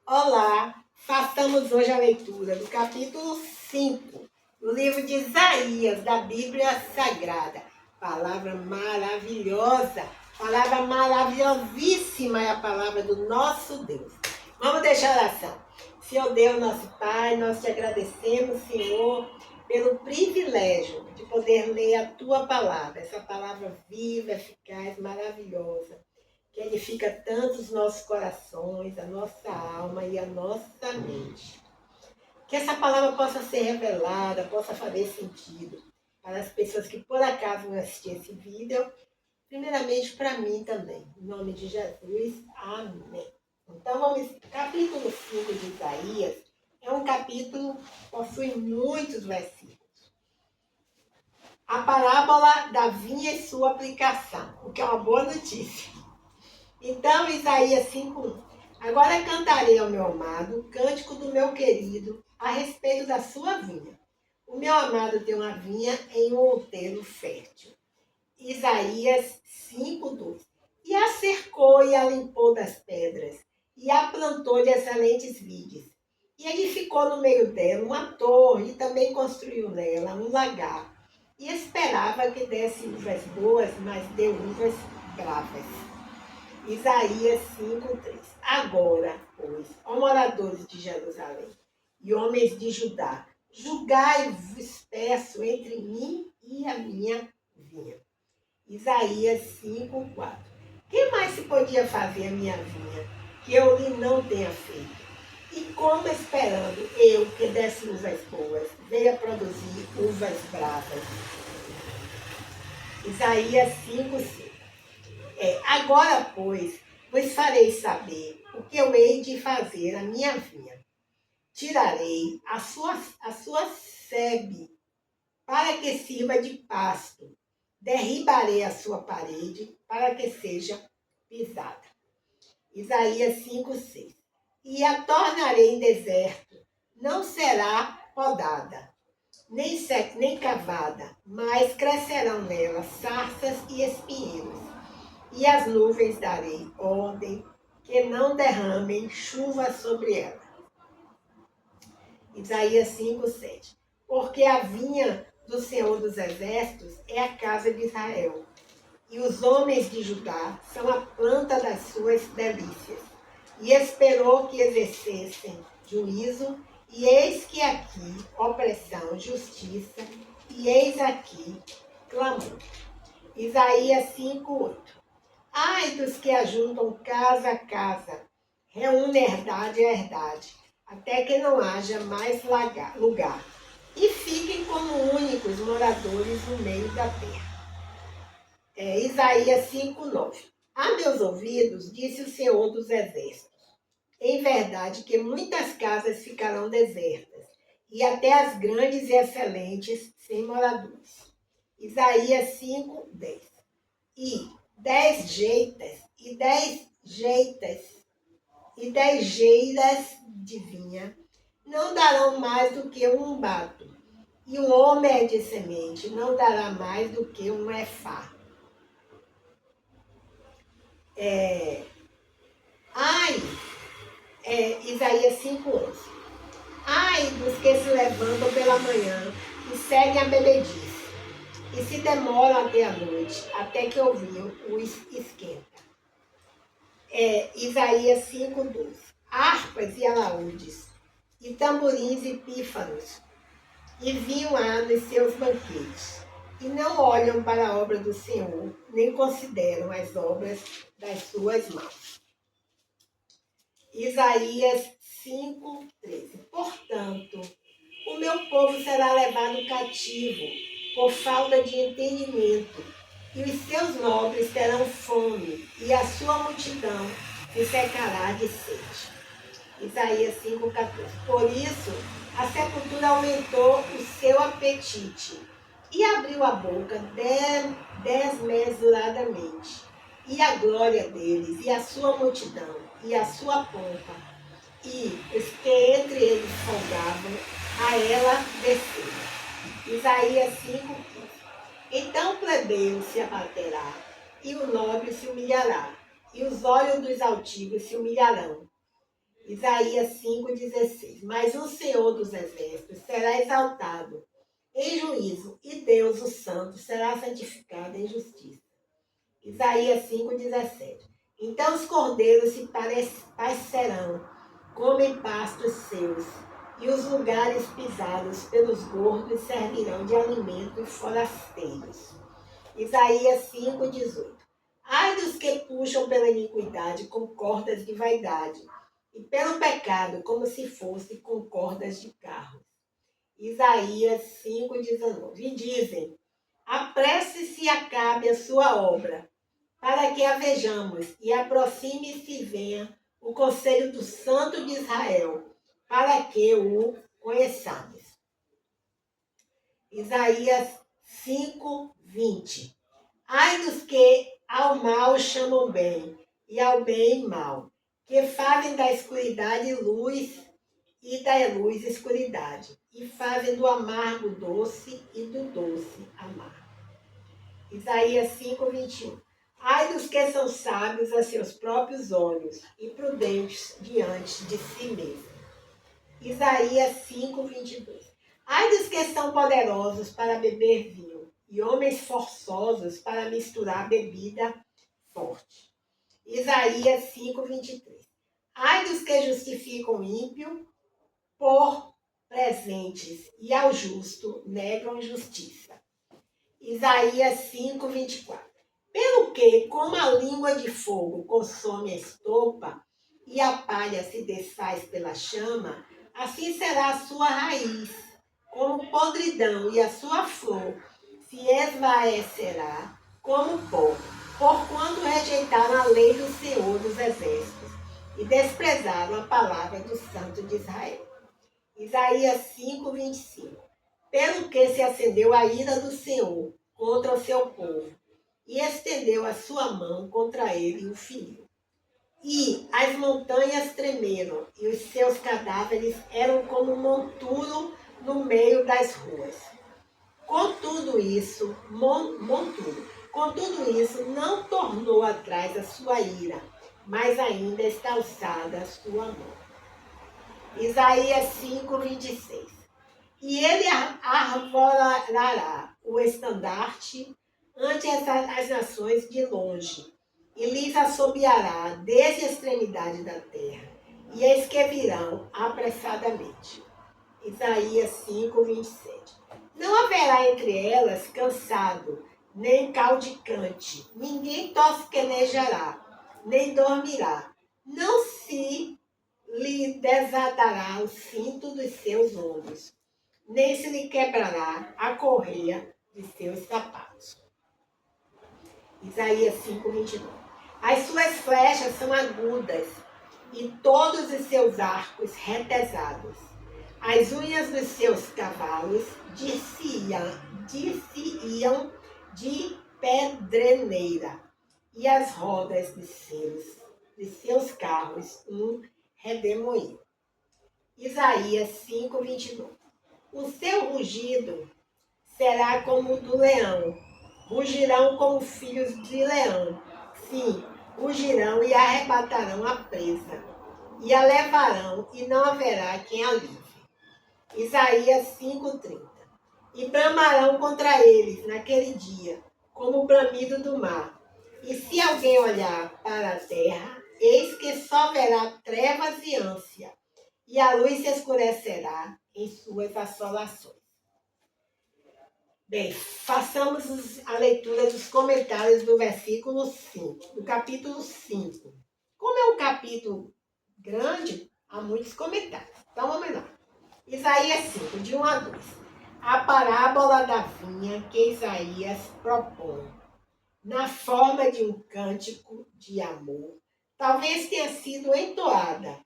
Olá, façamos hoje a leitura do capítulo 5 do livro de Isaías, da Bíblia Sagrada. Palavra maravilhosíssima é a palavra do nosso Deus. Vamos deixar a oração. Senhor Deus, nosso Pai, nós te agradecemos, Senhor, pelo privilégio de poder ler a tua palavra, essa palavra viva, eficaz, maravilhosa, que edifica tanto os nossos corações, a nossa alma e a nossa mente. Que essa palavra possa ser revelada, possa fazer sentido para as pessoas que por acaso vão assistir esse vídeo, primeiramente para mim também. Em nome de Jesus, amém. Então vamos, capítulo 5 de Isaías é um capítulo que possui muitos versículos. A parábola da vinha e sua aplicação, o que é uma boa notícia. Então, Isaías 5:1. Agora cantarei ao meu amado o cântico do meu querido a respeito da sua vinha. O meu amado tem uma vinha em um outeiro fértil. Isaías 5:2. E a cercou e a limpou das pedras, e a plantou de excelentes vides. E edificou no meio dela uma torre, e também construiu nela um lagar. E esperava que desse uvas boas, mas deu uvas bravas. Isaías 5:3. Agora, pois, ó moradores de Jerusalém e homens de Judá, julgai-vos peço entre mim e a minha vinha. Isaías 5:4. Que mais se podia fazer a minha vinha, que eu lhe não tenha feito? E como esperando eu que desse uvas boas, venha produzir uvas bravas? Isaías 5:5. Agora, pois, vos farei saber o que eu hei de fazer à minha vinha. Tirarei a sua sebe para que sirva de pasto. Derribarei a sua parede para que seja pisada. Isaías 5:6. E a tornarei em deserto, não será podada, nem cavada, mas crescerão nela sarças e espinheiros. E as nuvens darei ordem que não derramem chuva sobre ela. Isaías 5:7. Porque a vinha do Senhor dos Exércitos é a casa de Israel, e os homens de Judá são a planta das suas delícias. E esperou que exercessem juízo, e eis que aqui opressão, justiça, e eis aqui clamor. Isaías 5:8. Ai dos que ajuntam casa a casa, reúnem herdade a herdade, até que não haja mais lugar, e fiquem como únicos moradores no meio da terra. Isaías 5:9. A meus ouvidos, disse o Senhor dos Exércitos, em verdade que muitas casas ficarão desertas, e até as grandes e excelentes sem moradores. Isaías 5:10. E 10 jeiras de vinha não darão mais do que um bato, e um homer de semente não dará mais do que um efá. Isaías 5:11. Ai dos que se levantam pela manhã e seguem a bebedice, e se demoram até a noite, até que o vinho os esquenta. Isaías 5:12. Harpas e alaúdes, e tamborins e pífanos, e vinho há nos seus banquetes, e não olham para a obra do Senhor, nem consideram as obras das suas mãos. Isaías 5:13. Portanto, o meu povo será levado cativo por falta de entendimento, e os seus nobres terão fome, e a sua multidão se secará de sede. Isaías 5:14. Por isso, a sepultura aumentou o seu apetite, e abriu a boca desmesuradamente. E a glória deles, e a sua multidão, e a sua pompa, e os que entre eles folgavam, a ela desceram. Isaías 5:15. Então o plebeu se abaterá, e o nobre se humilhará, e os olhos dos altivos se humilharão, Isaías 5,16. Mas o Senhor dos Exércitos será exaltado em juízo, e Deus, o Santo, será santificado em justiça. Isaías 5,17. Então os cordeiros se parecerão como em pastos seus, e os lugares pisados pelos gordos servirão de alimento e forasteiros. Isaías 5,18. Ai dos que puxam pela iniquidade com cordas de vaidade, e pelo pecado como se fosse com cordas de carro. Isaías 5,19. E dizem: apresse-se e acabe a sua obra, para que a vejamos, e aproxime-se e venha o conselho do Santo de Israel, para que o conheçamos. Isaías 5,20. Ai dos que ao mal chamam bem, e ao bem mal, que fazem da escuridade luz e da luz escuridade, e fazem do amargo doce e do doce amargo. Isaías 5,21. Ai dos que são sábios a seus próprios olhos e prudentes diante de si mesmos. Isaías 5,22. Ai dos que são poderosos para beber vinho e homens forçosos para misturar bebida forte. Isaías 5,23. Ai dos que justificam o ímpio por presentes e ao justo negam justiça. Isaías 5,24. Pelo que, como a língua de fogo consome a estopa e a palha se desfaz pela chama, assim será a sua raiz, como podridão, e a sua flor se esvaecerá como pó, porquanto rejeitaram a lei do Senhor dos Exércitos e desprezaram a palavra do Santo de Israel. Isaías 5,25. Pelo que se acendeu a ira do Senhor contra o seu povo, e estendeu a sua mão contra ele e o feriu. E as montanhas tremeram, e os seus cadáveres eram como um monturo no meio das ruas. Contudo isso, não tornou atrás a sua ira, mas ainda está alçada a sua mão. Isaías 5,26. E ele arvorará o estandarte ante as nações de longe, e lhes assobiará desde a extremidade da terra, e eis que virão apressadamente. Isaías 5,27. Não haverá entre elas cansado, nem caudicante, ninguém tosquenejará, nem dormirá, não se lhe desatará o cinto dos seus ombros, nem se lhe quebrará a correia de seus sapatos. Isaías 5,29. As suas flechas são agudas, e todos os seus arcos retesados. As unhas dos seus cavalos dir-se-iam de pedreneira, e as rodas de seus carros um redemoinho. Isaías 5,29. O seu rugido será como o do leão. Rugirão como filhos de leão. Sim, rugirão e arrebatarão a presa. E a levarão, e não haverá quem a livre. Isaías 5,30. E bramarão contra eles naquele dia, como o bramido do mar. E se alguém olhar para a terra, eis que só verá trevas e ânsia, e a luz se escurecerá em suas assolações. Bem, façamos a leitura dos comentários do versículo 5, do capítulo 5. Como é um capítulo grande, há muitos comentários. Então vamos lá. Isaías 5, de 1 a 2. A parábola da vinha que Isaías propõe, na forma de um cântico de amor, talvez tenha sido entoada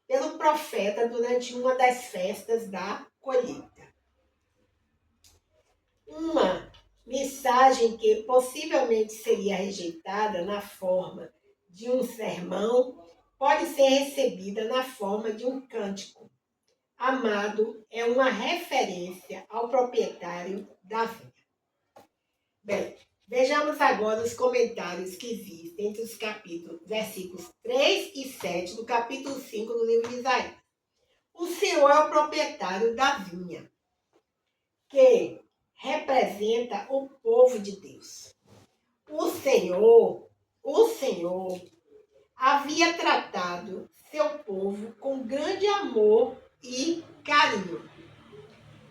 pelo profeta durante uma das festas da colheita. Uma mensagem que possivelmente seria rejeitada na forma de um sermão pode ser recebida na forma de um cântico. Amado é uma referência ao proprietário da vinha. Bem, Vejamos agora os comentários que existem entre os versículos 3 e 7 do capítulo 5 do livro de Isaías. O Senhor é o proprietário da vinha, que representa o povo de Deus. O Senhor havia tratado seu povo com grande amor e carinho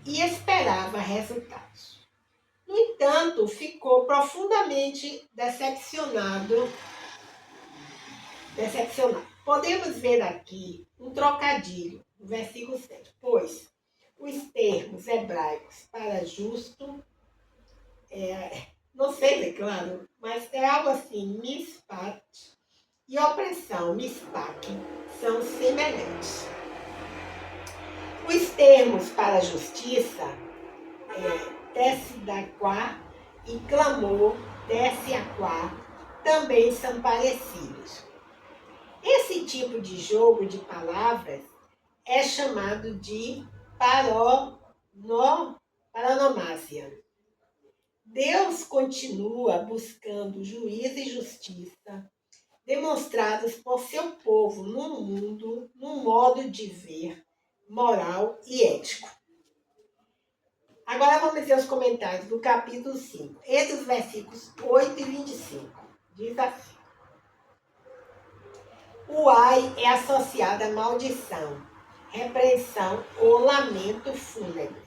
e esperava resultados. No entanto, ficou profundamente decepcionado. Podemos ver aqui um trocadilho no versículo 7, pois os termos hebraicos para justo, não sei ler, claro, mas é algo assim, mispat e opressão, mispak, são semelhantes. Os termos para justiça, tesidaquá e clamor, tesiaquá, também são parecidos. Esse tipo de jogo de palavras é chamado de paronomásia. Deus continua buscando juízo e justiça demonstrados por seu povo no mundo, num modo de ver moral e ético. Agora vamos ver os comentários do capítulo 5, entre os versículos 8 e 25. Diz assim: o ai é associado à maldição, repreensão ou lamento fúnebre.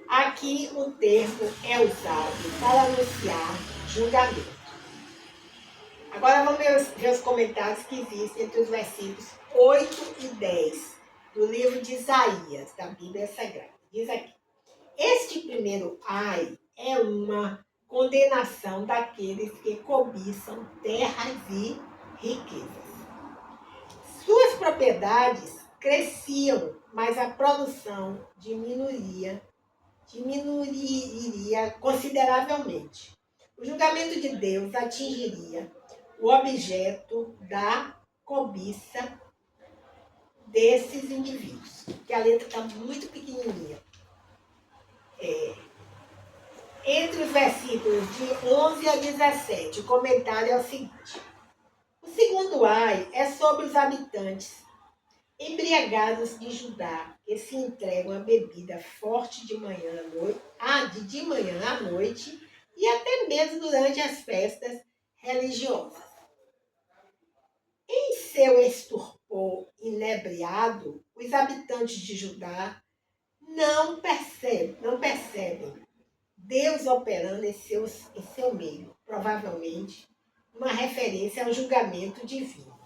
Aqui o termo é usado para anunciar julgamento. Agora vamos ver os comentários que existem entre os versículos 8 e 10 do livro de Isaías, da Bíblia Sagrada. Diz aqui: este primeiro ai é uma condenação daqueles que cobiçam terras e riquezas. Suas propriedades cresciam, mas a produção diminuiria consideravelmente. O julgamento de Deus atingiria o objeto da cobiça desses indivíduos. Que a letra está muito pequenininha. Entre os versículos de 11 a 17, o comentário é o seguinte: o segundo ai é sobre os habitantes embriagados de Judá, que se entregam a bebida forte de manhã à noite e até mesmo durante as festas religiosas. Em seu estupor inebriado, os habitantes de Judá não percebem Deus operando em seu meio, provavelmente uma referência ao julgamento divino.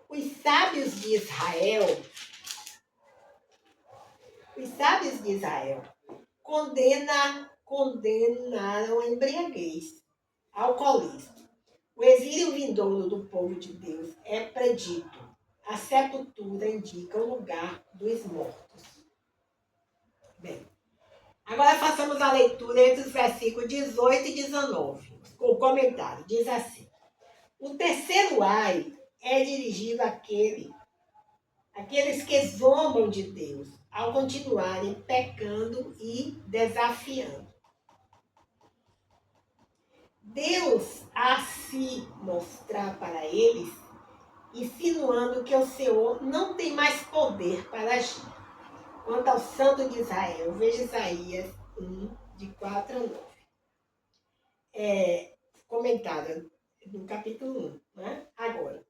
Os sábios de Israel condenaram a embriaguez, alcoolismo. O exílio vindouro do povo de Deus é predito. A sepultura indica o lugar dos mortos. Bem, agora façamos a leitura entre os versículos 18 e 19. O comentário diz assim: o terceiro ai é dirigido àqueles que zombam de Deus ao continuarem pecando e desafiando. Deus a se mostrar para eles, insinuando que o Senhor não tem mais poder para agir. Quanto ao santo de Israel, veja Isaías 1, de 4 a 9. Comentário do capítulo 1. Né? Agora,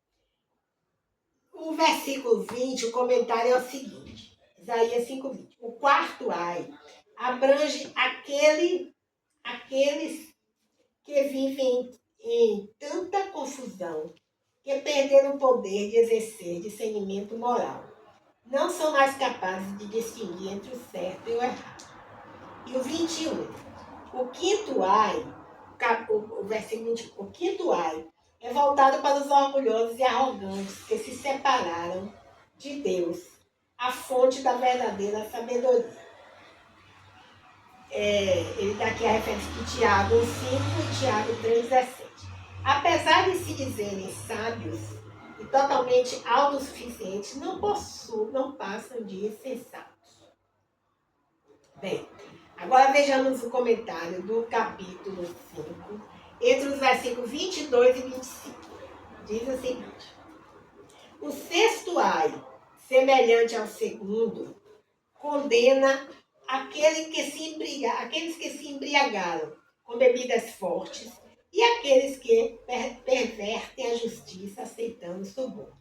o versículo 20, o comentário é o seguinte: Isaías 5:20. O quarto ai abrange aqueles que vivem em tanta confusão que perderam o poder de exercer discernimento moral. Não são mais capazes de distinguir entre o certo e o errado. E o 21, o quinto ai, o versículo 21, o quinto ai é voltado para os orgulhosos e arrogantes que se separaram de Deus, a fonte da verdadeira sabedoria. Ele dá aqui a referência de Tiago 5 e Tiago 3,17. Apesar de se dizerem sábios e totalmente autossuficientes, não passam de insensatos. Bem, Agora vejamos o comentário do capítulo 5, entre os versículos 22 e 25. Diz o seguinte: o sexto ai, semelhante ao segundo, condena aqueles que se embriagaram com bebidas fortes e aqueles que pervertem a justiça aceitando suborno.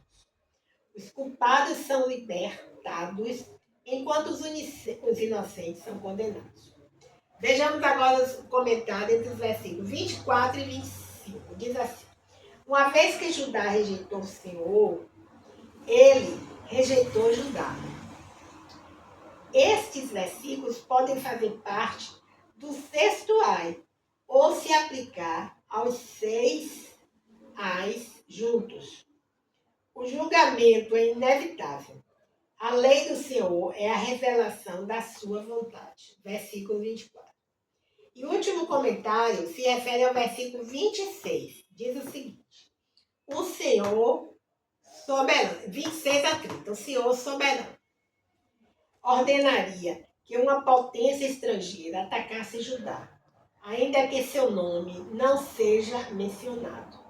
Os culpados são libertados, enquanto os inocentes são condenados. Vejamos agora o comentário entre os versículos 24 e 25. Diz assim: uma vez que Judá rejeitou o Senhor, ele rejeitou Judá. Estes versículos podem fazer parte do sexto ai, ou se aplicar aos 6 ais juntos. O julgamento é inevitável. A lei do Senhor é a revelação da sua vontade. Versículo 24. E o último comentário se refere ao versículo 26. Diz o seguinte: o Senhor soberano, 26 a 30, o Senhor soberano ordenaria que uma potência estrangeira atacasse Judá, ainda que seu nome não seja mencionado.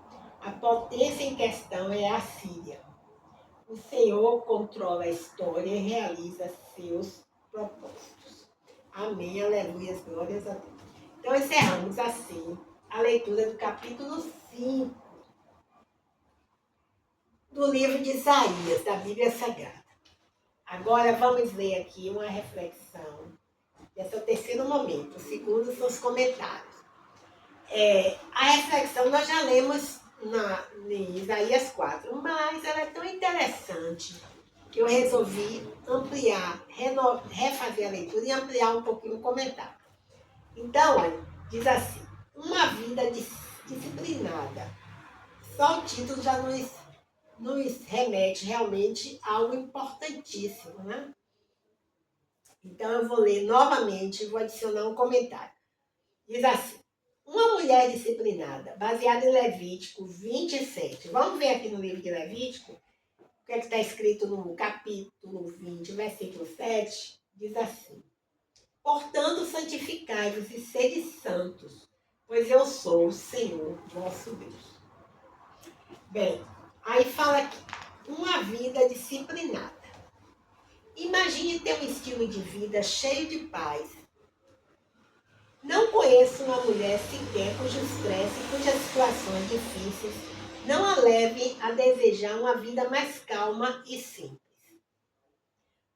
A potência em questão é a Síria. O Senhor controla a história e realiza seus propósitos. Amém, aleluia, glórias a Deus. Então encerramos assim a leitura do capítulo 5 do livro de Isaías, da Bíblia Sagrada. Agora vamos ler aqui uma reflexão. Esse é o terceiro momento, o segundo são os comentários. A reflexão nós já lemos em Isaías 4, mas ela é tão interessante que eu resolvi ampliar, refazer a leitura e ampliar um pouquinho o comentário. Então, olha, diz assim: uma vida disciplinada. Só o título já nos remete realmente a algo importantíssimo, né? Então eu vou ler novamente e vou adicionar um comentário. Diz assim: uma mulher disciplinada, baseada em Levítico 27. Vamos ver aqui no livro de Levítico, o que é que está escrito no capítulo 20, versículo 7. Diz assim: portanto, santificai-vos e sede santos, pois eu sou o Senhor vosso Deus. Bem, aí fala aqui, uma vida disciplinada. Imagine ter um estilo de vida cheio de paz. Não conheço uma mulher sequer cujo estresse e cujas situações difíceis não a levem a desejar uma vida mais calma e simples.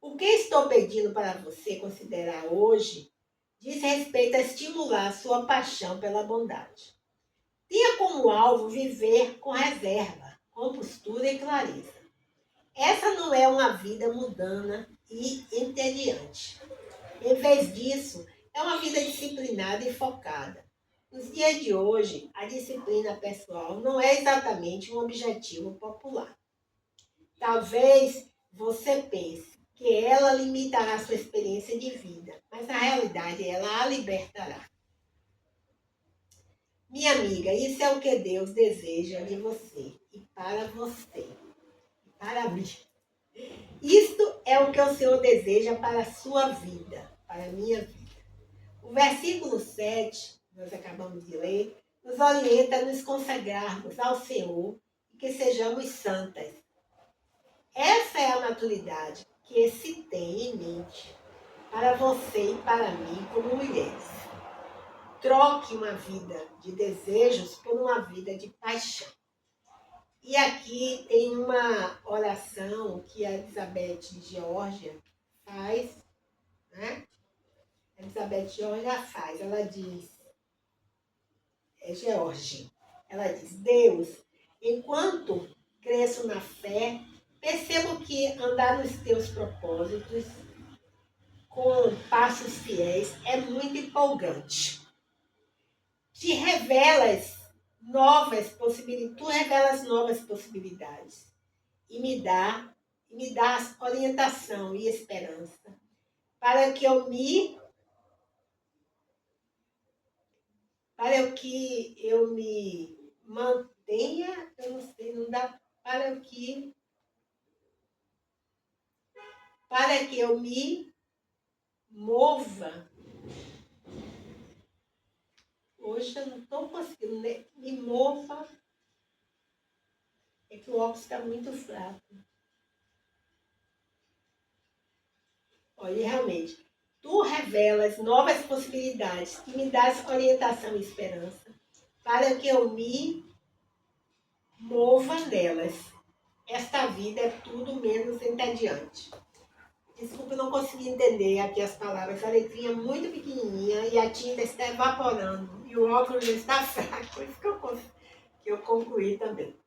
O que estou pedindo para você considerar hoje diz respeito a estimular sua paixão pela bondade. Tenha como alvo viver com reserva, compostura e clareza. Essa não é uma vida mundana e entediante. Em vez disso, é uma vida disciplinada e focada. Nos dias de hoje, a disciplina pessoal não é exatamente um objetivo popular. Talvez você pense que ela limitará sua experiência de vida, mas na realidade ela a libertará. Minha amiga, isso é o que Deus deseja de você e para você e para mim. Isto é o que o Senhor deseja para a sua vida, para a minha vida. O versículo 7, nós acabamos de ler, nos orienta a nos consagrarmos ao Senhor e que sejamos santas. Essa é a maturidade que se tem em mente para você e para mim como mulheres. Troque uma vida de desejos por uma vida de paixão. E aqui tem uma oração que a Elizabeth Georgia faz, né? A Elizabeth Georgia faz, ela diz, George, ela diz: Deus, enquanto cresço na fé, percebo que andar nos teus propósitos com passos fiéis é muito empolgante. Tu revelas novas possibilidades e me dás orientação e esperança para que eu me mantenha, eu não sei, não dá, para que eu me mova Hoje eu não estou conseguindo, né? Me mova. É que o óculos está muito fraco. Olha, realmente, tu revelas novas possibilidades e me dás orientação e esperança para que eu me mova nelas. Esta vida é tudo menos entediante. Desculpa, eu não consegui entender aqui as palavras. A letrinha é muito pequenininha e a tinta está evaporando. E o óculos está fraco, por isso que eu concluí também.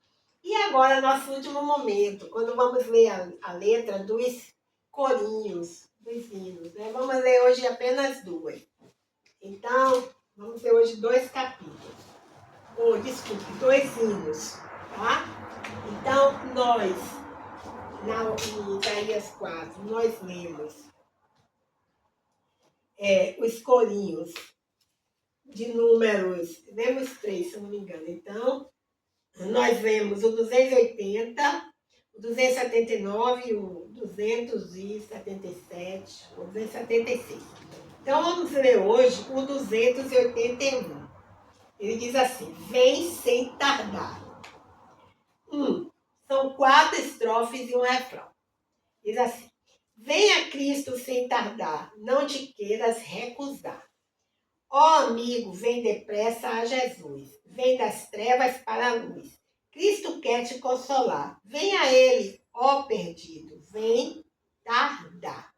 E agora, nosso último momento, quando vamos ler a letra dos corinhos, dos hinos. Né? Vamos ler hoje apenas duas. Então, vamos ler hoje 2 capítulos. Desculpe, 2 hinos. Tá? Então, nós, em Isaías 4, nós lemos os corinhos de números, lemos 3, se eu não me engano. Então, nós lemos o 280, o 279, o 277, o 276. Então, vamos ler hoje o 281. Ele diz assim: vem sem tardar. São 4 estrofes e um refrão. Diz assim: venha Cristo sem tardar, não te queiras recusar. Ó amigo, vem depressa a Jesus, vem das trevas para a luz. Cristo quer te consolar, vem a Ele, ó perdido, vem tardar.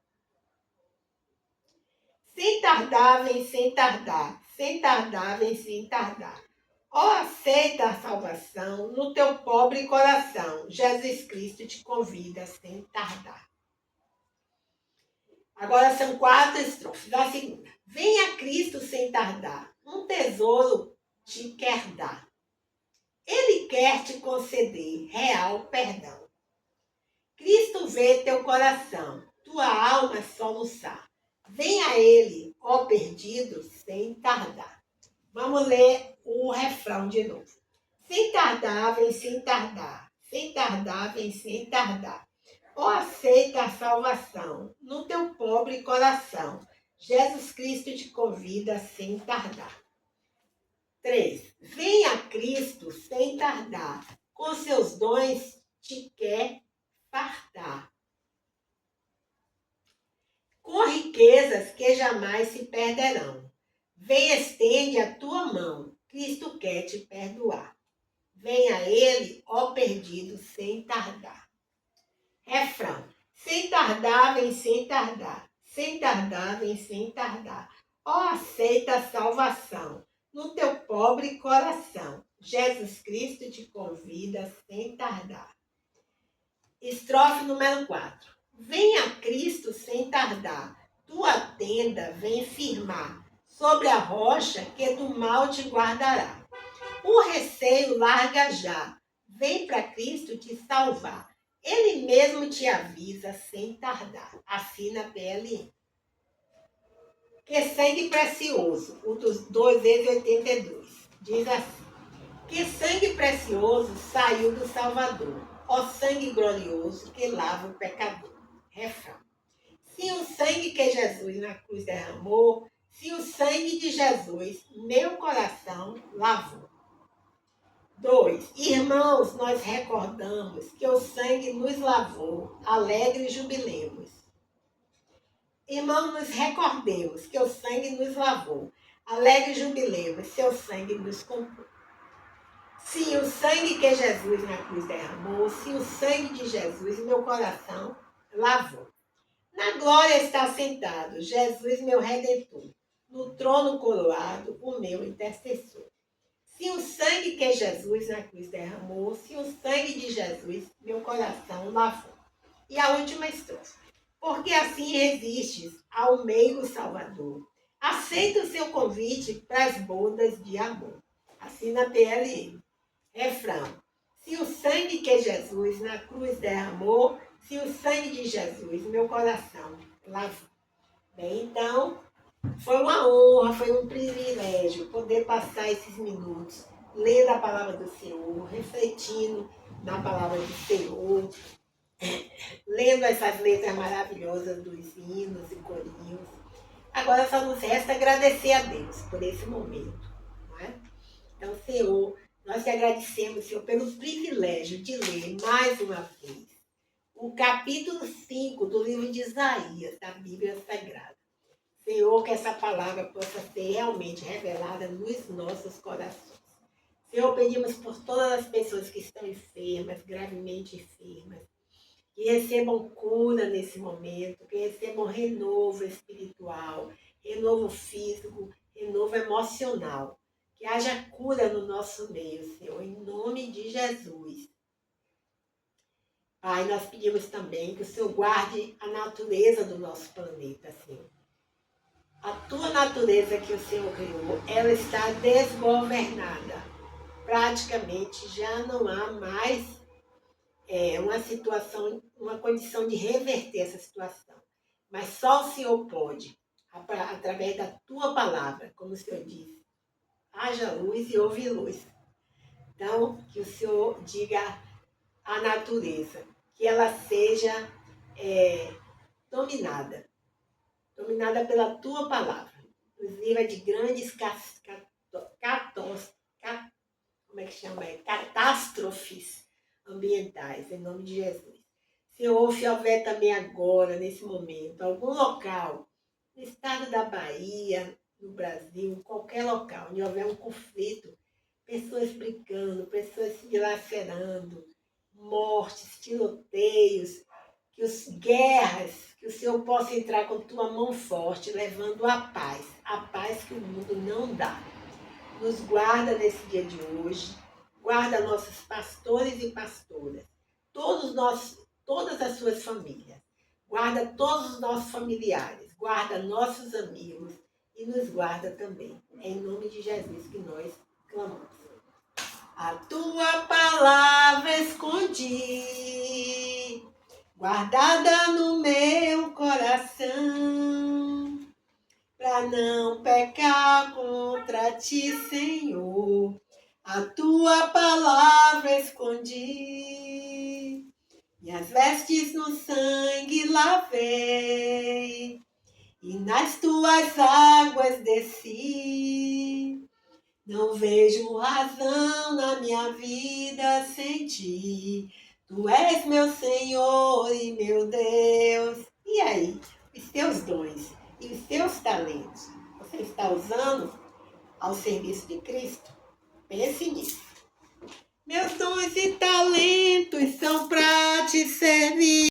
Sem tardar, vem sem tardar, sem tardar, vem sem tardar. Ó, aceita a salvação no teu pobre coração, Jesus Cristo te convida sem tardar. Agora são 4 estrofes. A segunda. Venha Cristo sem tardar, um tesouro te quer dar. Ele quer te conceder real perdão. Cristo vê teu coração, tua alma soluçar. Venha a Ele, ó perdido, sem tardar. Vamos ler o refrão de novo. Sem tardar, vem sem tardar. Sem tardar, vem sem tardar. Ó, aceita a salvação no teu pobre coração. Jesus Cristo te convida sem tardar. 3. Venha Cristo sem tardar. Com seus dons te quer fartar. Com riquezas que jamais se perderão. Vem, estende a tua mão. Cristo quer te perdoar. Venha a Ele, ó perdido, sem tardar. Refrão. Sem tardar, vem sem tardar. Sem tardar, vem sem tardar. Ó, aceita a salvação no teu pobre coração. Jesus Cristo te convida sem tardar. Estrofe número 4. Venha Cristo sem tardar. Tua tenda vem firmar sobre a rocha que do mal te guardará. O receio larga já. Vem para Cristo te salvar. Ele mesmo te avisa sem tardar. Assina PLN. Que sangue precioso, o dos 282. Diz assim: que sangue precioso saiu do Salvador, ó sangue glorioso que lava o pecador. Refrão. Se o sangue que Jesus na cruz derramou, se o sangue de Jesus meu coração lavou. 2. Irmãos, nós recordamos que o sangue nos lavou, alegre jubilemos. Irmãos, nos recordemos que o sangue nos lavou, alegre jubilemos, seu sangue nos comprou. Se o sangue que Jesus na cruz derramou, se o sangue de Jesus meu coração lavou. Na glória está sentado Jesus meu Redentor, no trono coroado o meu intercessor. Se o sangue que Jesus na cruz derramou, se o sangue de Jesus meu coração lavou. E a última estrofe. Porque assim resistes ao meigo Salvador. Aceita o seu convite para as bodas de amor. Assina PLN. Refrão. Se o sangue que Jesus na cruz derramou, se o sangue de Jesus meu coração lavou. Bem, então, foi uma honra, foi um privilégio poder passar esses minutos lendo a palavra do Senhor, refletindo na palavra do Senhor, lendo essas letras maravilhosas dos hinos e corinhos. Agora só nos resta agradecer a Deus por esse momento. né? Então, Senhor, nós te agradecemos, Senhor, pelo privilégio de ler mais uma vez o capítulo 5 do livro de Isaías, da Bíblia Sagrada. Senhor, que essa palavra possa ser realmente revelada nos nossos corações. Senhor, pedimos por todas as pessoas que estão enfermas, gravemente enfermas, que recebam cura nesse momento, que recebam renovo espiritual, renovo físico, renovo emocional. Que haja cura no nosso meio, Senhor, em nome de Jesus. Pai, nós pedimos também que o Senhor guarde a natureza do nosso planeta, Senhor. A tua natureza que o Senhor criou, ela está desgovernada. Praticamente já não há mais uma situação, uma condição de reverter essa situação. Mas só o Senhor pode, através da tua palavra, como o Senhor disse. Haja luz e houve luz. Então, que o Senhor diga à natureza, que ela seja dominada pela tua palavra. Nos livra de grandes catástrofes ambientais, em nome de Jesus. Senhor, se houver também agora, nesse momento, algum local, no estado da Bahia, no Brasil, em qualquer local, onde houver um conflito, pessoas brigando, pessoas se dilacerando, mortes, tiroteios, guerras, que o Senhor possa entrar com tua mão forte, levando a paz que o mundo não dá. Nos guarda nesse dia de hoje, guarda nossos pastores e pastoras, todas as suas famílias, guarda todos os nossos familiares, guarda nossos amigos e nos guarda também. É em nome de Jesus que nós clamamos. A tua palavra escondi, guardada no meu coração, para não pecar contra ti, Senhor. A tua palavra escondi, minhas vestes no sangue lavei, e nas tuas águas desci. Não vejo razão na minha vida sem ti. Tu és meu Senhor e meu Deus. E aí, os teus dons e os teus talentos, você está usando ao serviço de Cristo? Pense nisso. Meus dons e talentos são para te servir.